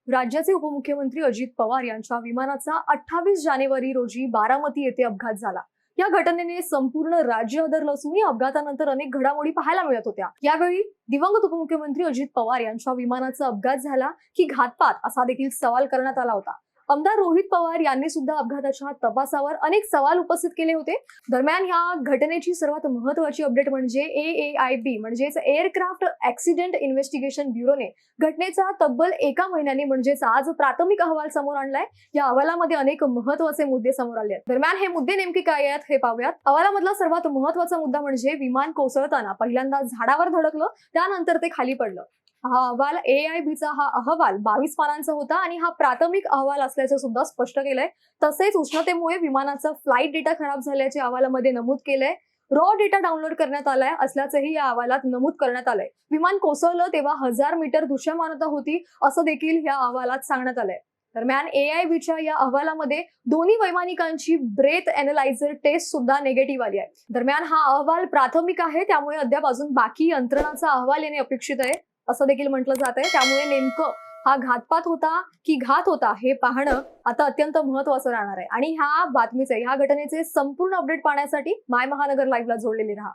राज्याचे उपमुख्यमंत्री अजित पवार यांच्या विमानाचा 28 जानेवारी रोजी बारामती येथे अपघात झाला. या घटनेने संपूर्ण राज्य हादरलं असून या अपघातानंतर अनेक घडामोडी पाहायला मिळत होत्या. यावेळी दिवंगत उपमुख्यमंत्री अजित पवार यांच्या विमानाचा अपघात झाला की घातपात असा देखील सवाल करण्यात आला होता. आमदार रोहित पवार यांनी सुद्धा अपघाताच्या तपासावर अनेक सवाल उपस्थित केले होते. दरम्यान या घटनेची सर्वात महत्त्वाची अपडेट म्हणजे AAIB म्हणजेच एअरक्राफ्ट ऍक्सिडेंट इन्व्हेस्टिगेशन ब्युरोने घटनेचा तब्बल 1 महिन्याने म्हणजेच आज प्राथमिक अहवाल समोर आणलाय. या अहवालामध्ये अनेक महत्त्वाचे मुद्दे समोर आले आहेत. दरम्यान हे मुद्दे नेमके काय आहेत हे पाहूयात. अहवालामधला सर्वात महत्त्वाचा मुद्दा म्हणजे विमान कोसळताना पहिल्यांदा झाडावर धडकलं, त्यानंतर ते खाली पडलं. हा अहवाल AIBचा हा अहवाल 22 पानांचा होता आणि हा प्राथमिक अहवाल असल्याचे सुद्धा स्पष्ट केलंय. तसेच उष्णतेमुळे विमानाचा फ्लाईट डेटा खराब झाल्याचे अहवालामध्ये नमूद केलंय. रॉ डेटा डाउनलोड करण्यात आलाय असल्याचंही या अहवालात नमूद करण्यात आलंय. विमान कोसळलं तेव्हा 1000 मीटर दृश्यमानता होती असं देखील या अहवालात सांगण्यात आलंय. दरम्यान AIBच्या या अहवालामध्ये दोन्ही वैमानिकांची ब्रेथ अॅनालायझर टेस्ट सुद्धा निगेटिव्ह आली आहे. दरम्यान हा अहवाल प्राथमिक आहे, त्यामुळे अद्याप अजून बाकी यंत्रणांचा अहवाल येणे अपेक्षित आहे असं देखील म्हटलं जात आहे. त्यामुळे नेमकं हा घातपात होता की घात होता हे पाहणं आता अत्यंत महत्त्वाचं राहणार आहे. आणि ह्या घटनेचे संपूर्ण अपडेट पाहण्यासाठी माय महानगर लाईव्हला जोडलेले राहा.